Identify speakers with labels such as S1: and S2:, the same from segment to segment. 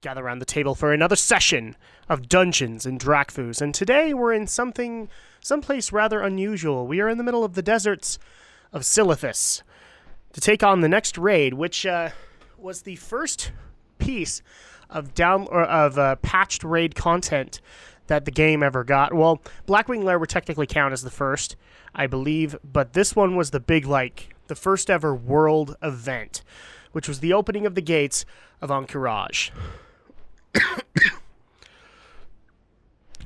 S1: gather around the table for another session of Dungeons and Drakfus, and today we're in someplace rather unusual. We are in the middle of the deserts of Silithus to take on the next raid, which was the first piece of patched raid content that the game ever got. Well, Blackwing Lair would technically count as the first, I believe, but this one was the big, the first ever world event, which was the opening of the gates of Ahn'Qiraj.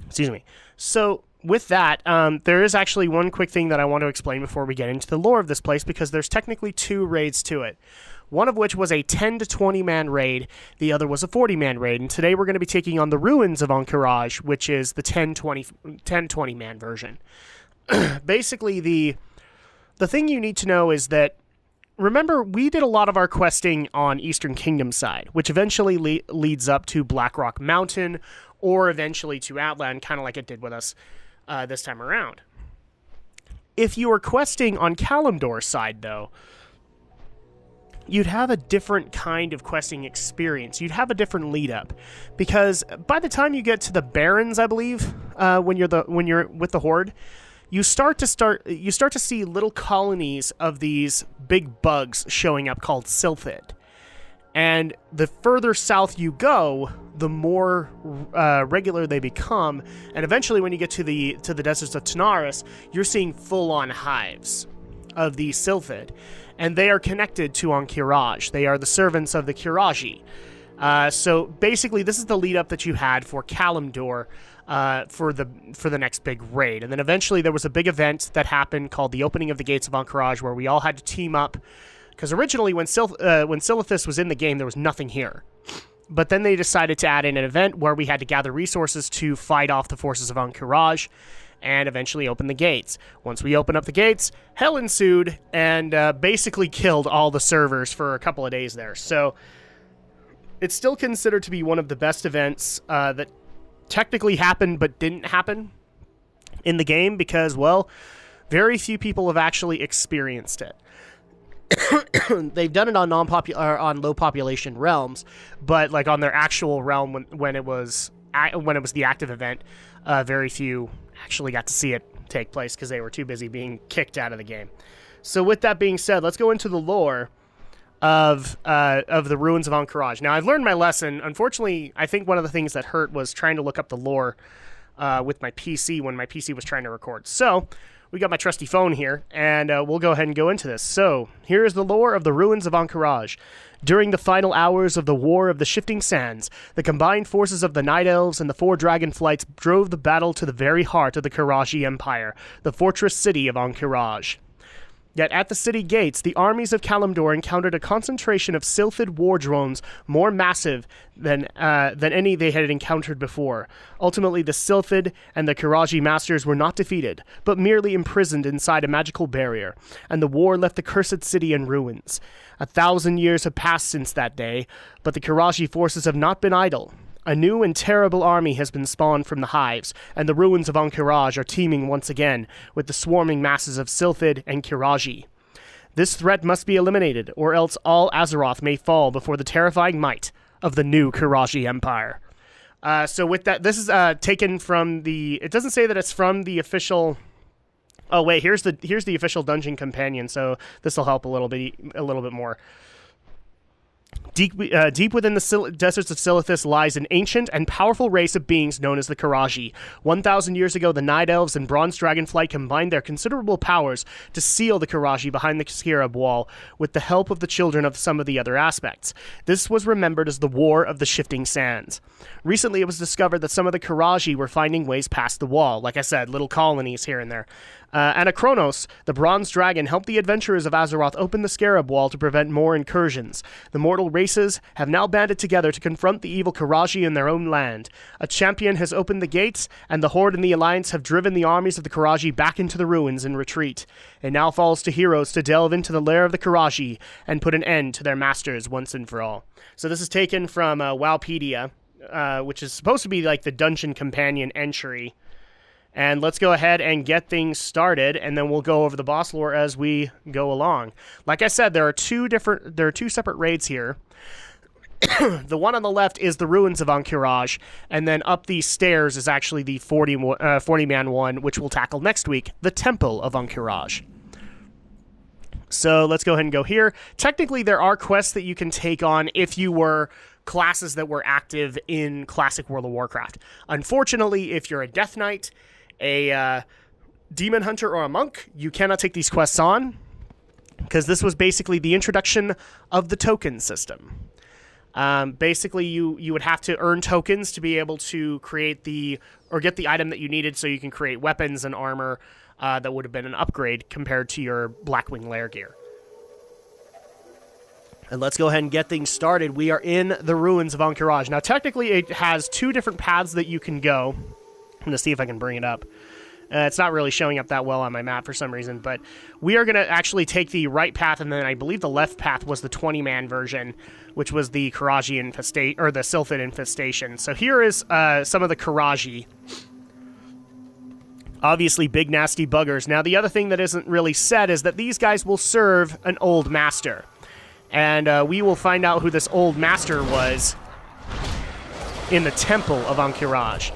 S1: Excuse me. So, with that, there is actually one quick thing that I want to explain before we get into the lore of this place, because there's technically two raids to it. One of which was a 10 to 20 man raid, the other was a 40 man raid, and today we're going to be taking on the Ruins of Ahn'Qiraj, which is the 10-20 man version. Basically, the thing you need to know is that, remember, we did a lot of our questing on Eastern Kingdom side, which eventually leads up to Blackrock Mountain, or eventually to Outland, kind of like it did with us this time around. If you were questing on Kalimdor's side, though, you'd have a different kind of questing experience. You'd have a different lead up, because by the time you get to the Barrens, I believe, when you're with the Horde, you start to see little colonies of these big bugs showing up called Silphid. And the further south you go, the more regular they become, and eventually when you get to the deserts of Tanaris, you're seeing full-on hives of the Silphid, and they are connected to Ahn'Qiraj. They are the servants of the Qiraji. So basically, this is the lead up that you had for Kalimdor for the next big raid, and then eventually there was a big event that happened called the Opening of the Gates of Ahn'Qiraj, where we all had to team up. Because originally, when Silithus was in the game, there was nothing here. But then they decided to add in an event where we had to gather resources to fight off the forces of Ahn'Qiraj, and eventually open the gates. Once we opened up the gates, hell ensued, and basically killed all the servers for a couple of days there. So it's still considered to be one of the best events that technically happened but didn't happen in the game, because, well, very few people have actually experienced it. They've done it on on low population realms, but like on their actual realm when it was the active event, very few actually got to see it take place because they were too busy being kicked out of the game. So with that being said, let's go into the lore of the Ruins of Ahn'Qiraj. Now, I've learned my lesson. Unfortunately, I think one of the things that hurt was trying to look up the lore with my PC when my PC was trying to record. So we got my trusty phone here, and we'll go ahead and go into this. So, here is the lore of the Ruins of Ahn'Qiraj. During the final hours of the War of the Shifting Sands, the combined forces of the Night Elves and the four Dragonflights drove the battle to the very heart of the Qiraji Empire, the fortress city of Ahn'Qiraj. Yet at the city gates, the armies of Kalimdor encountered a concentration of Silphid war drones more massive than any they had encountered before. Ultimately, the Silphid and the Qiraji masters were not defeated, but merely imprisoned inside a magical barrier, and the war left the cursed city in ruins. 1,000 years have passed since that day, but the Qiraji forces have not been idle. A new and terrible army has been spawned from the hives, and the ruins of Ahn'Qiraj are teeming once again with the swarming masses of Silphid and Qiraji. This threat must be eliminated, or else all Azeroth may fall before the terrifying might of the new Qiraji Empire. So with that, this is taken from the... It doesn't say that it's from the official... Oh wait, here's the official dungeon companion, so this will help a little bit more. Deep within the deserts of Silithus lies an ancient and powerful race of beings known as the Qiraji. 1,000 years ago, the Night Elves and Bronze Dragonflight combined their considerable powers to seal the Qiraji behind the Scarab Wall with the help of the children of some of the other aspects. This was remembered as the War of the Shifting Sands. Recently, it was discovered that some of the Qiraji were finding ways past the wall. Like I said, little colonies here and there. Anachronos, the Bronze Dragon, helped the adventurers of Azeroth open the Scarab Wall to prevent more incursions. The mortal races have now banded together to confront the evil Qiraji in their own land. A champion has opened the gates, and the Horde and the Alliance have driven the armies of the Qiraji back into the ruins in retreat. It now falls to heroes to delve into the lair of the Qiraji and put an end to their masters once and for all. So this is taken from Wowpedia, which is supposed to be like the dungeon companion entry. And let's go ahead and get things started, and then we'll go over the boss lore as we go along. Like I said, there are two separate raids here. The one on the left is the Ruins of Ahn'Qiraj, and then up these stairs is actually the 40-man one, which we'll tackle next week, the Temple of Ahn'Qiraj. So let's go ahead and go here. Technically, there are quests that you can take on if you were classes that were active in classic World of Warcraft. Unfortunately, if you're a Death Knight, a Demon Hunter, or a Monk, you cannot take these quests on, because this was basically the introduction of the token system. Basically, you would have to earn tokens to be able to create or get the item that you needed so you can create weapons and armor that would have been an upgrade compared to your Blackwing Lair gear. And let's go ahead and get things started. We are in the Ruins of Ahn'Qiraj. Now, technically, it has two different paths that you can go. I'm going to see if I can bring it up. It's not really showing up that well on my map for some reason, but we are going to actually take the right path, and then I believe the left path was the 20-man version, which was the Qiraji infestation, or the Sylphid infestation. So here is some of the Qiraji. Obviously, big, nasty buggers. Now, the other thing that isn't really said is that these guys will serve an old master. And we will find out who this old master was in the Temple of Ahn'Qiraj.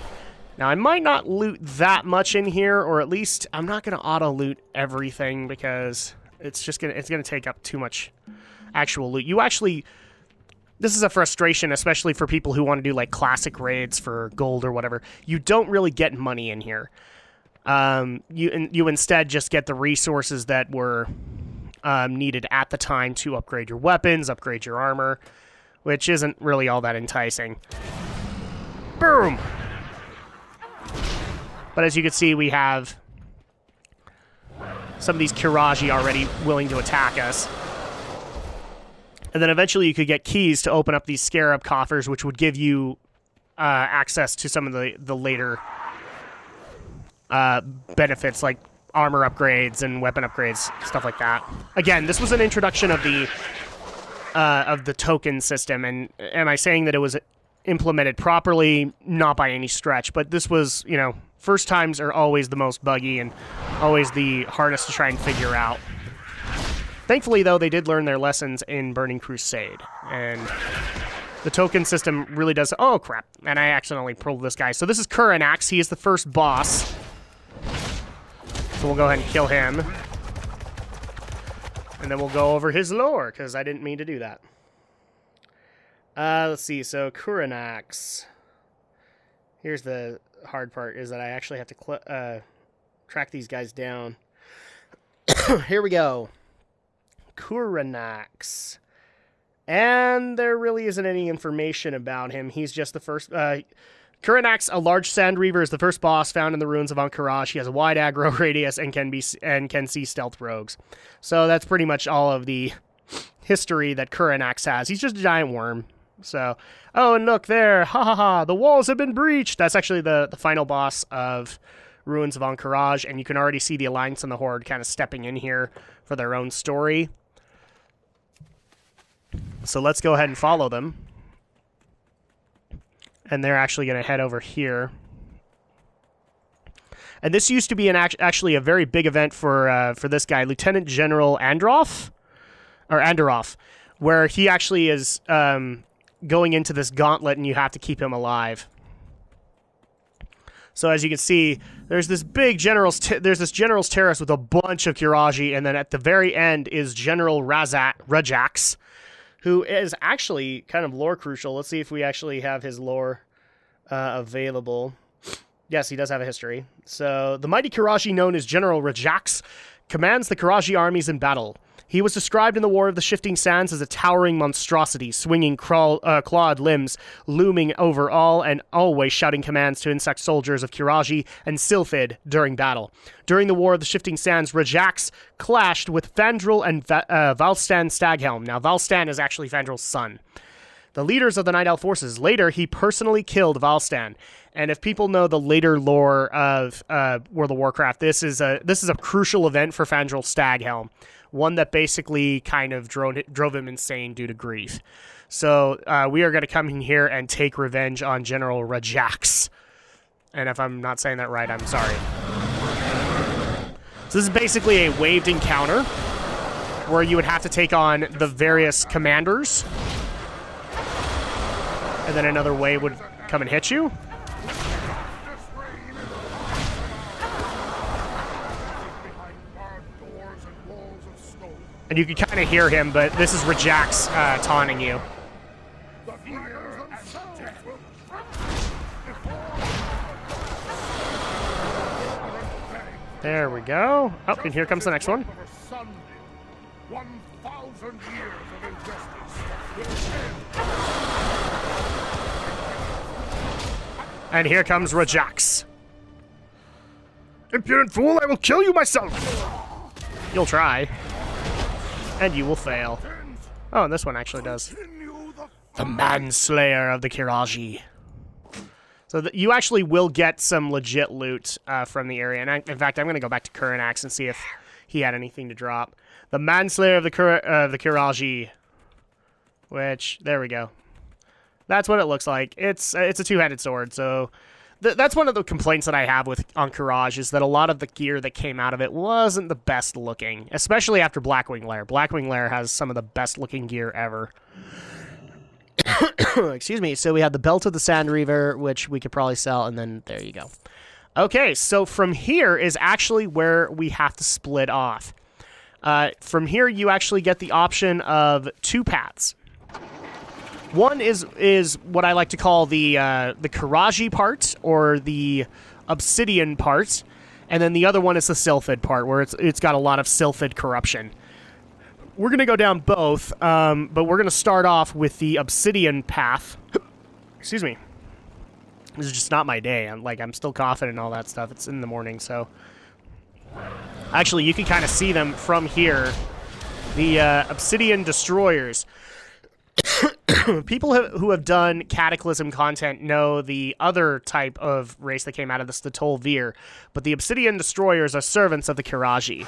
S1: Now, I might not loot that much in here, or at least I'm not going to auto-loot everything because it's going to take up too much actual loot. This is a frustration, especially for people who want to do like classic raids for gold or whatever. You don't really get money in here. You instead just get the resources that were needed at the time to upgrade your weapons, upgrade your armor, which isn't really all that enticing. Boom! But as you can see, we have some of these Qiraji already willing to attack us. And then eventually you could get keys to open up these Scarab coffers, which would give you access to some of the later benefits, like armor upgrades and weapon upgrades, stuff like that. Again, this was an introduction of the token system, and am I saying that it was implemented properly? Not by any stretch, but this was, first times are always the most buggy and always the hardest to try and figure out. Thankfully, though, they did learn their lessons in Burning Crusade, and the token system really does... Oh, crap. And I accidentally pulled this guy. So this is Kuranax. He is the first boss. So we'll go ahead and kill him. And then we'll go over his lore, because I didn't mean to do that. Let's see. So Kuranax. Here's the hard part, is that I actually have to track these guys down. Here we go. Kuranax. And there really isn't any information about him. He's just the first... Kuranax, a large sand reaver, is the first boss found in the Ruins of Ahn'Qiraj. He has a wide aggro radius and can see stealth rogues. So that's pretty much all of the history that Kuranax has. He's just a giant worm. So, oh, and look there, ha ha ha, the walls have been breached. That's actually the final boss of Ruins of Ahn'Qiraj, and you can already see the Alliance and the Horde kind of stepping in here for their own story. So let's go ahead and follow them. And they're actually going to head over here. And this used to be actually a very big event for this guy, Lieutenant General Androff, where he actually is going into this gauntlet, and you have to keep him alive. So as you can see, there's this big general's general's terrace with a bunch of Qiraji, and then at the very end is General Rajax, who is actually kind of lore crucial. Let's see if we actually have his lore available. Yes, he does have a history. So, the mighty Qiraji known as General Rajax commands the Qiraji armies in battle. He was described in the War of the Shifting Sands as a towering monstrosity, swinging clawed limbs, looming over all and always shouting commands to insect soldiers of Qiraji and Sylphid during battle. During the War of the Shifting Sands, Rajax clashed with Fandral and Valstan Staghelm. Now, Valstan is actually Fandrel's son, the leaders of the Night Elf forces. Later, he personally killed Valstan. And if people know the later lore of World of Warcraft, this is a crucial event for Fandral Staghelm, one that basically kind of drove him insane due to grief. So we are going to come in here and take revenge on General Rajax. And if I'm not saying that right, I'm sorry. So this is basically a waved encounter where you would have to take on the various commanders. and then another wave would come and hit you. And you can kind of hear him, but this is Rajax taunting you. There we go. Oh, and here comes the next one. And here comes Rajax. Impudent fool, I will kill you myself! You'll try. And you will fail. Oh, and this one actually does. The Manslayer of the Kiraji. So you actually will get some legit loot from the area. And in fact, I'm going to go back to Kuranax and see if he had anything to drop. The Manslayer of the Kiraji. Which, there we go. That's what it looks like. It's a two-handed sword, so... That's one of the complaints that I have with Ahn'Qiraj, is that a lot of the gear that came out of it wasn't the best looking, especially after Blackwing Lair. Blackwing Lair has some of the best looking gear ever. Excuse me. So we have the Belt of the Sand Reaver, which we could probably sell, and then there you go. Okay, so from here is actually where we have to split off. From here, you actually get the option of two paths. One is what I like to call the Kiraji part, or the Obsidian part, and then the other one is the Sylphid part, where it's got a lot of Sylphid corruption. We're going to go down both, but we're going to start off with the Obsidian path. Excuse me. This is just not my day. I'm still coughing and all that stuff. It's in the morning, so... Actually, you can kind of see them from here. The Obsidian Destroyers. People who have done Cataclysm content know the other type of race that came out of this, the Tol'Vir, but the Obsidian Destroyers are servants of the Kiraji.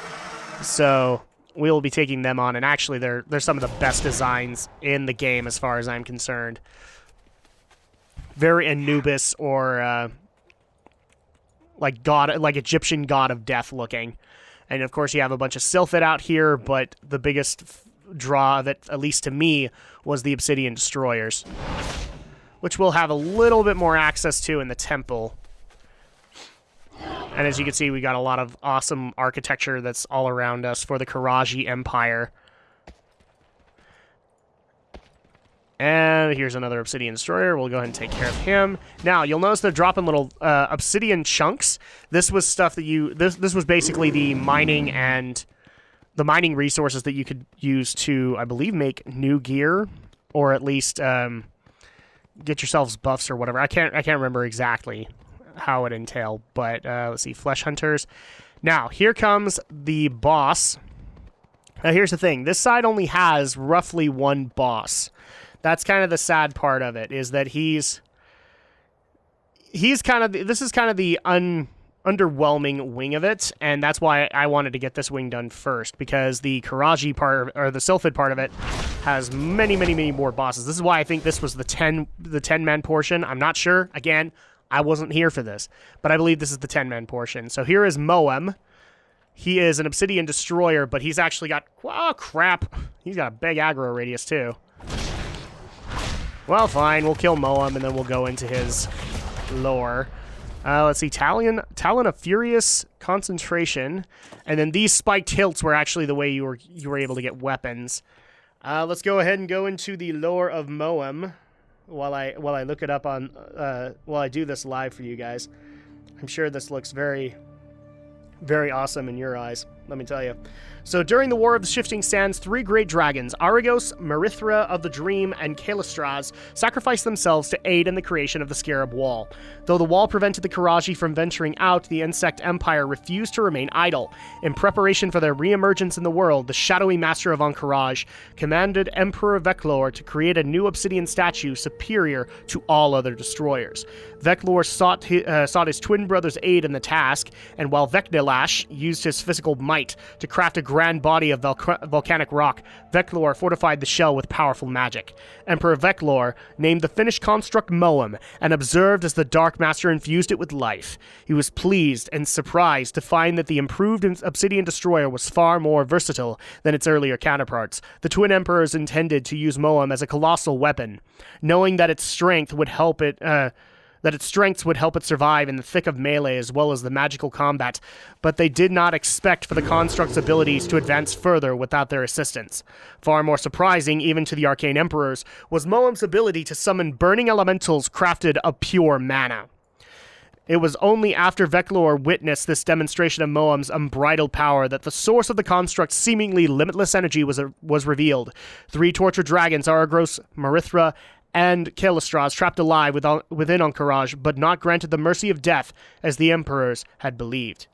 S1: So we'll be taking them on, and actually they're some of the best designs in the game as far as I'm concerned. Very Anubis or like Egyptian god of death looking. And of course you have a bunch of Sylphid out here, but the biggest draw of it, at least to me, was the Obsidian Destroyers, which we'll have a little bit more access to in the temple. And as you can see, we got a lot of awesome architecture that's all around us for the Kiraji Empire. And here's another Obsidian Destroyer. We'll go ahead and take care of him. Now, you'll notice they're dropping little obsidian chunks. This was stuff that you... This was basically the mining and... the mining resources that you could use to, I believe, make new gear, or at least get yourselves buffs or whatever. I can't remember exactly how it entailed, but let's see, Flesh Hunters. Now, here comes the boss. Now, here's the thing. This side only has roughly one boss. That's kind of the sad part of it, is that he's kind of... This is kind of the underwhelming wing of it, and that's why I wanted to get this wing done first, because the Kiraji part, or the Sylphid part of it, has many, many, many more bosses. This is why I think this was the 10-man portion. I'm not sure. Again, I wasn't here for this, but I believe this is the 10-man portion. So here is Moem. He is an Obsidian Destroyer, but he's actually got... Oh, crap. He's got a big aggro radius, too. Well, fine. We'll kill Moem, and then we'll go into his lore. Let's see, Talon of Furious Concentration, and then these spiked hilts were actually the way you were able to get weapons. Let's go ahead and go into the lore of Moem while I look it up on while I do this live for you guys. I'm sure this looks very, very awesome in your eyes, let me tell you. So during the War of the Shifting Sands, 3 great dragons, Arygos, Merithra of the Dream, and Kalistraz, sacrificed themselves to aid in the creation of the Scarab Wall. Though the wall prevented the Kiraji from venturing out, the Insect Empire refused to remain idle. In preparation for their re-emergence in the world, the shadowy master of Ahn'Qiraj commanded Emperor Veclor to create a new obsidian statue superior to all other destroyers. Veclor sought his twin brother's aid in the task, and while Vecnilash used his physical might might to craft a grand body of volcanic rock, Veclor fortified the shell with powerful magic. Emperor Veclor named the finished construct Moem and observed as the Dark Master infused it with life. He was pleased and surprised to find that the improved Obsidian Destroyer was far more versatile than its earlier counterparts. The twin emperors intended to use Moem as a colossal weapon, knowing that its strengths would help it survive in the thick of melee as well as the magical combat, but they did not expect for the construct's abilities to advance further without their assistance. Far more surprising, even to the Arcane Emperors, was Moem's ability to summon burning elementals crafted of pure mana. It was only after Veclor witnessed this demonstration of Moem's unbridled power that the source of the construct's seemingly limitless energy was revealed. 3 tortured dragons, Aragros, Marithra, and Kalistraz, trapped alive within Ahn'Qiraj, but not granted the mercy of death, as the Emperors had believed.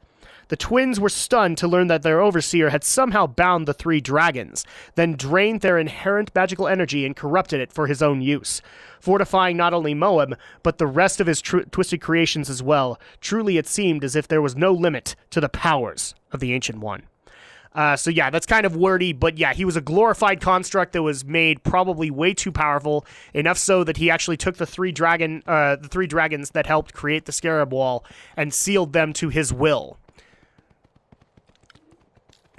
S1: The twins were stunned to learn that their overseer had somehow bound the 3 dragons, then drained their inherent magical energy and corrupted it for his own use, fortifying not only Moem, but the rest of his twisted creations as well. Truly it seemed as if there was no limit to the powers of the Ancient One. So yeah, that's kind of wordy, but yeah, he was a glorified construct that was made probably way too powerful, enough so that he actually took the 3 dragons that helped create the Scarab Wall and sealed them to his will.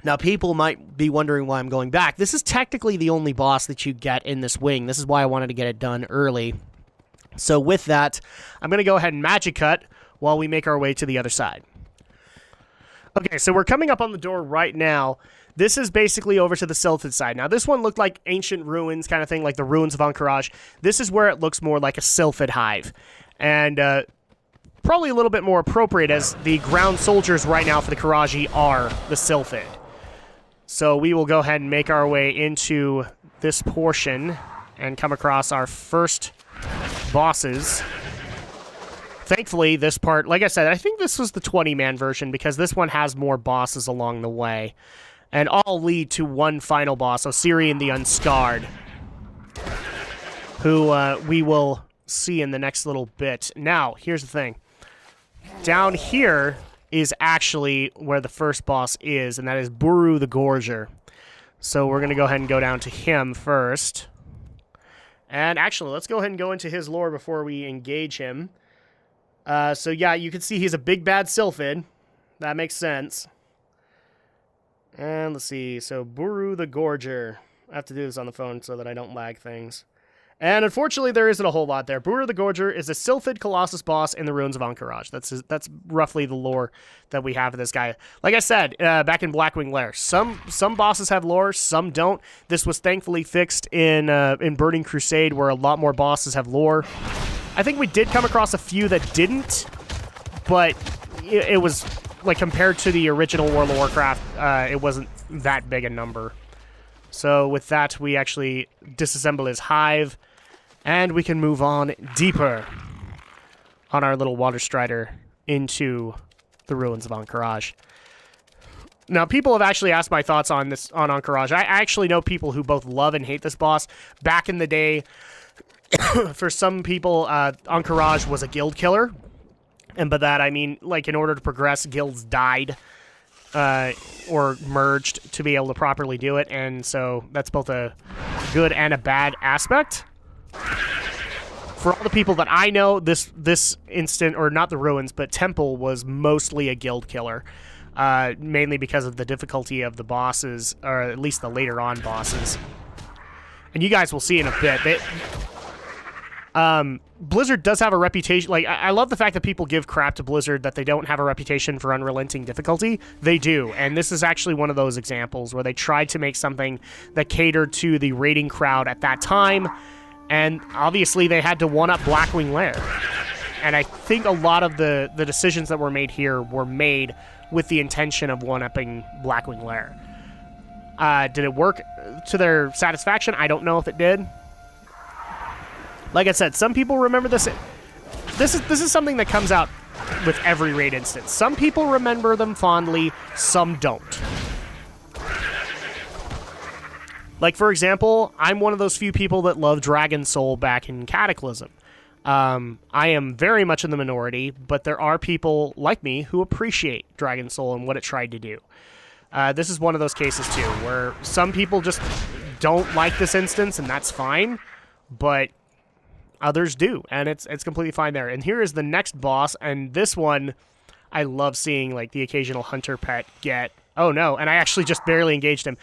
S1: Now, people might be wondering why I'm going back. This is technically the only boss that you get in this wing. This is why I wanted to get it done early. So with that, I'm going to go ahead and magic cut while we make our way to the other side. Okay, so we're coming up on the door right now. This is basically over to the Sylphid side. Now, this one looked like ancient ruins kind of thing, like the Ruins of Ahn'Qiraj. This is where it looks more like a Sylphid hive. And probably a little bit more appropriate, as the ground soldiers right now for the Qiraji are the Sylphid. So we will go ahead and make our way into this portion and come across our first bosses. Thankfully, this part, like I said, I think this was the 20-man version because this one has more bosses along the way. And all lead to one final boss, Osirian the Unscarred, who we will see in the next little bit. Now, here's the thing. Down here is actually where the first boss is, and that is Buru the Gorger. So we're going to go ahead and go down to him first. And actually, let's go ahead and go into his lore before we engage him. So yeah, you can see he's a big bad Sylphid. That makes sense. And let's see, so Buru the Gorger. I have to do this on the phone so that I don't lag things. And unfortunately, there isn't a whole lot there. Buru the Gorger is a Sylphid Colossus boss in the Ruins of Ahn'Qiraj. That's roughly the lore that we have of this guy. Like I said, back in Blackwing Lair, some bosses have lore, some don't. This was thankfully fixed in Burning Crusade, where a lot more bosses have lore. I think we did come across a few that didn't, but it was, like, compared to the original World of Warcraft, it wasn't that big a number. So with that, we actually disassemble his hive, and we can move on deeper on our little water strider into the Ruins of Ahn'Qiraj. Now, people have actually asked my thoughts on this, on Ahn'Qiraj. I actually know people who both love and hate this boss. Back in the day, for some people, Ahn'Qiraj was a guild killer. And by that, I mean, like, in order to progress, guilds died or merged to be able to properly do it. And so that's both a good and a bad aspect. For all the people that I know, this instant, or not the Ruins, but Temple was mostly a guild killer. Mainly because of the difficulty of the bosses, or at least the later on bosses. And you guys will see in a bit. Blizzard does have a reputation, like, I love the fact that people give crap to Blizzard that they don't have a reputation for unrelenting difficulty. They do, and this is actually one of those examples where they tried to make something that catered to the raiding crowd at that time, and obviously they had to one-up Blackwing Lair. And I think a lot of the decisions that were made here were made with the intention of one-upping Blackwing Lair. Did it work to their satisfaction? I don't know if it did. Like I said, some people remember this. This is something that comes out with every raid instance. Some people remember them fondly, some don't. Like, for example, I'm one of those few people that love Dragon Soul back in Cataclysm. I am very much in the minority, but there are people like me who appreciate Dragon Soul and what it tried to do. This is one of those cases, too, where some people just don't like this instance, and that's fine, but others do, and it's completely fine there. And here is the next boss, and this one, I love seeing, like, the occasional hunter pet get... Oh, no, and I actually just barely engaged him.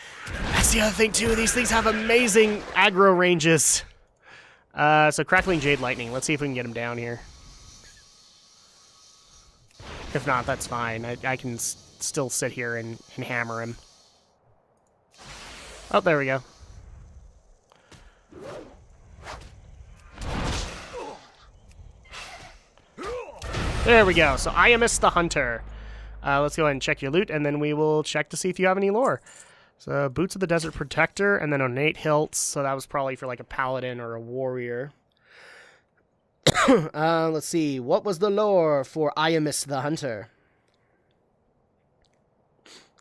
S1: That's the other thing, too. These things have amazing aggro ranges. So Crackling Jade Lightning. Let's see if we can get him down here. If not, that's fine. I can still sit here and hammer him. Oh, there we go. There we go. So Iamus the Hunter. Let's go ahead and check your loot, and then we will check to see if you have any lore. So Boots of the Desert Protector, and then Ornate Hilts. So that was probably for like a paladin or a warrior. Let's see. What was the lore for Iamus the Hunter?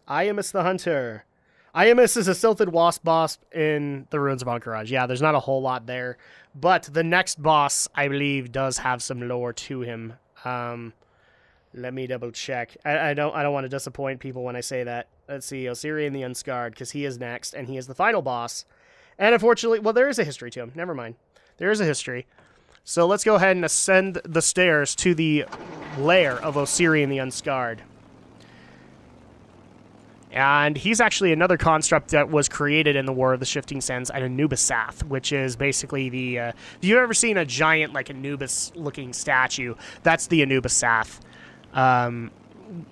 S1: Iamus the Hunter. Iamus is a Silted Wasp boss in the Ruins of Ahn'Qiraj. Yeah, there's not a whole lot there. But the next boss, I believe, does have some lore to him. Let me double check. I don't want to disappoint people when I say that. Let's see, Osirian the Unscarred, because he is next, and he is the final boss. And unfortunately, well, there is a history to him. Never mind. There is a history. So let's go ahead and ascend the stairs to the lair of Osirian the Unscarred. And he's actually another construct that was created in the War of the Shifting Sands, an Anubisath, which is basically the... if you've ever seen a giant, like, Anubis-looking statue, that's the Anubisath.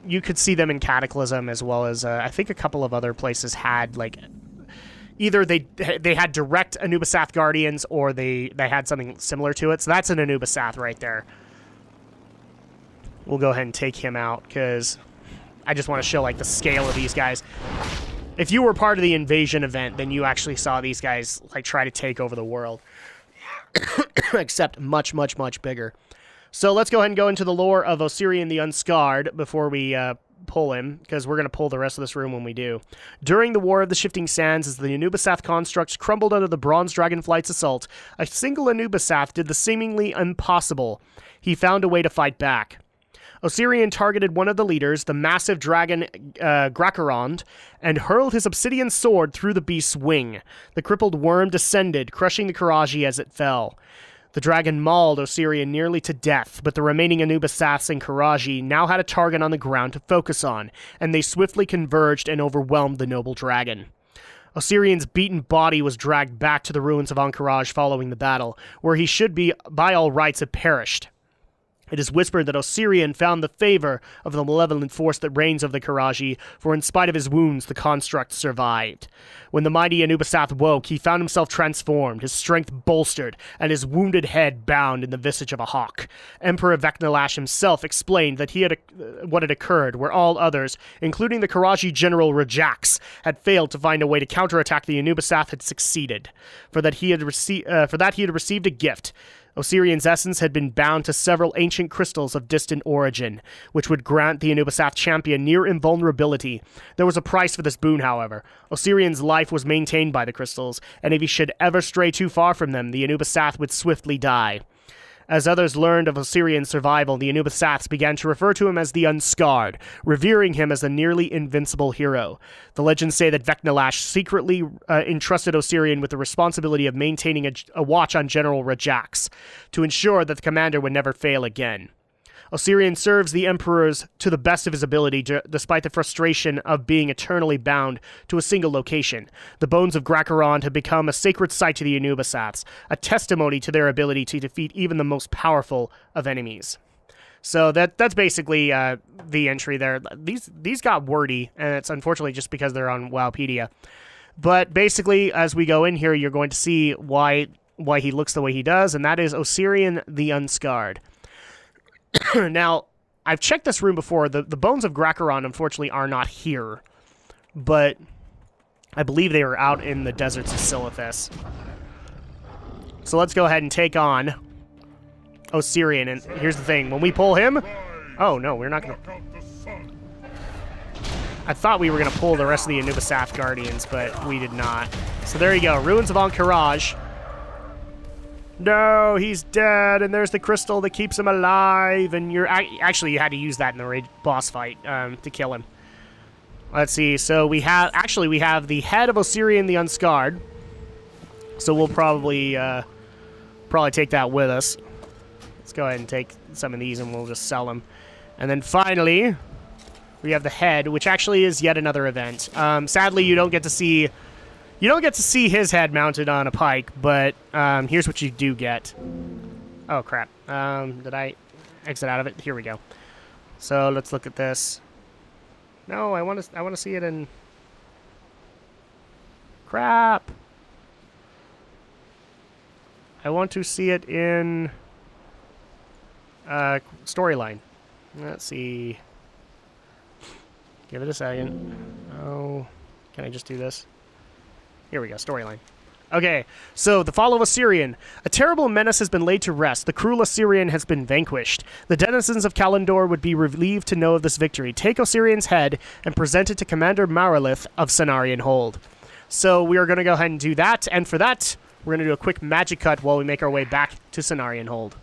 S1: You could see them in Cataclysm, as well as, I think a couple of other places had, like... Either they had direct Anubisath Guardians, or they had something similar to it. So that's an Anubisath right there. We'll go ahead and take him out, because... I just want to show, like, the scale of these guys. If you were part of the invasion event, then you actually saw these guys, like, try to take over the world. Except much, much, much bigger. So let's go ahead and go into the lore of Osirian the Unscarred before we pull him, because we're going to pull the rest of this room when we do. During the War of the Shifting Sands, as the Anubisath constructs crumbled under the Bronze Dragonflight's assault, a single Anubisath did the seemingly impossible. He found a way to fight back. Osirian targeted one of the leaders, the massive dragon Grakarond, and hurled his obsidian sword through the beast's wing. The crippled worm descended, crushing the Qiraji as it fell. The dragon mauled Osirian nearly to death, but the remaining Anubisaths and Qiraji now had a target on the ground to focus on, and they swiftly converged and overwhelmed the noble dragon. Osirian's beaten body was dragged back to the Ruins of Ahn'Qiraj following the battle, where he should be, by all rights, have perished. It is whispered that Osirian found the favor of the malevolent force that reigns over the Qiraji, for in spite of his wounds, the construct survived. When the mighty Anubisath woke, he found himself transformed, his strength bolstered, and his wounded head bound in the visage of a hawk. Emperor Vecnalash himself explained that what had occurred, where all others, including the Qiraji general Rajax, had failed to find a way to counterattack the Anubisath had succeeded. For that he had received a gift. Osirian's essence had been bound to several ancient crystals of distant origin, which would grant the Anubisath champion near invulnerability. There was a price for this boon, however. Osirian's life was maintained by the crystals, and if he should ever stray too far from them, the Anubisath would swiftly die. As others learned of Osirian's survival, the Anubisaths began to refer to him as the Unscarred, revering him as a nearly invincible hero. The legends say that Vecnalash secretly entrusted Osirian with the responsibility of maintaining a watch on General Rajax, to ensure that the commander would never fail again. Osirian serves the emperors to the best of his ability, despite the frustration of being eternally bound to a single location. The bones of Grakarond have become a sacred site to the Anubisaths, a testimony to their ability to defeat even the most powerful of enemies. So that's basically the entry there. These got wordy, and it's unfortunately just because they're on Wowpedia. But basically, as we go in here, you're going to see why he looks the way he does, and that is Osirian the Unscarred. Now, I've checked this room before. The bones of Grakarond, unfortunately, are not here. But I believe they are out in the deserts of Silithus. So let's go ahead and take on Osirian. And here's the thing. When we pull him... Oh, no, we're not going to... I thought we were going to pull the rest of the Anubisath Guardians, but we did not. So there you go. Ruins of Ahn'Qiraj. No, he's dead, and there's the crystal that keeps him alive, and you're... Actually, you had to use that in the boss fight to kill him. Let's see. So we have the head of Osirian the Unscarred. So we'll probably take that with us. Let's go ahead and take some of these and we'll just sell them. And then finally, we have the head, which actually is yet another event. Sadly, you don't get to see his head mounted on a pike, but here's what you do get. Oh crap! Did I exit out of it? Here we go. So let's look at this. No, I want to see it in. Crap! I want to see it in storyline. Let's see. Give it a second. Oh, can I just do this? Here we go, storyline. Okay, so the fall of Osirian. A terrible menace has been laid to rest. The cruel Osirian has been vanquished. The denizens of Kalimdor would be relieved to know of this victory. Take Osirian's head and present it to Commander Marilith of Cenarion Hold. So we are going to go ahead and do that, and for that, we're going to do a quick magic cut while we make our way back to Cenarion Hold.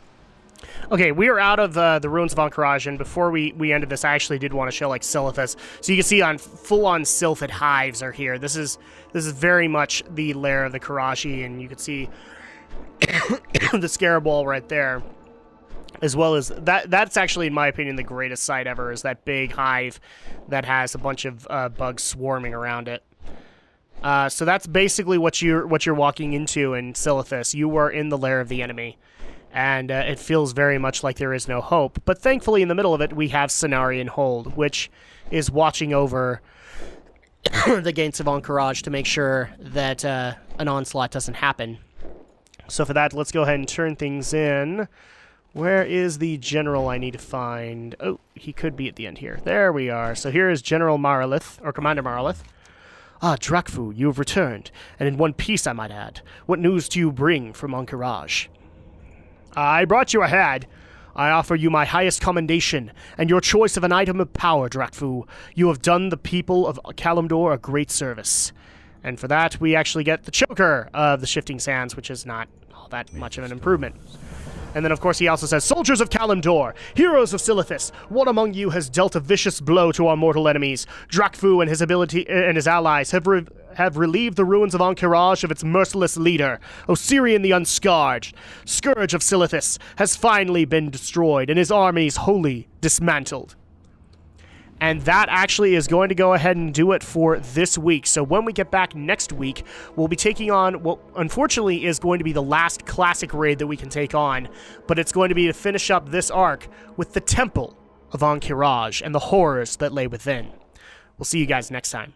S1: Okay, we are out of the Ruins of Ahn'Qiraj, and before we ended this, I actually did want to show, like, Silithus. So you can see on full-on Silphid hives are here. This is very much the lair of the Qiraji, and you can see the Scarab Wall right there. As well as, that's actually, in my opinion, the greatest sight ever, is that big hive that has a bunch of bugs swarming around it. So that's basically what you're walking into in Silithus. You are in the lair of the enemy. And it feels very much like there is no hope. But thankfully, in the middle of it, we have Cenarion Hold, which is watching over the gates of Ahn'Qiraj to make sure that an onslaught doesn't happen. So for that, let's go ahead and turn things in. Where is the general I need to find? Oh, he could be at the end here. There we are. So here is General Marilith, or Commander Marilith. Ah, Drakfu, you have returned, and in one piece, I might add. What news do you bring from Ahn'Qiraj? I brought you ahead. I offer you my highest commendation, and your choice of an item of power, Drakfu. You have done the people of Kalimdor a great service. And for that, we actually get the choker of the Shifting Sands, which is not all that much of an improvement. And then, of course, he also says, Soldiers of Kalimdor, heroes of Silithus, what among you has dealt a vicious blow to our mortal enemies? Drakfu and his allies have relieved the ruins of Ahn'Qiraj of its merciless leader. Osirian the Unscarred, scourge of Silithus, has finally been destroyed, and his armies wholly dismantled. And that actually is going to go ahead and do it for this week. So when we get back next week, we'll be taking on what unfortunately is going to be the last classic raid that we can take on. But it's going to be to finish up this arc with the Temple of Ahn'Qiraj and the horrors that lay within. We'll see you guys next time.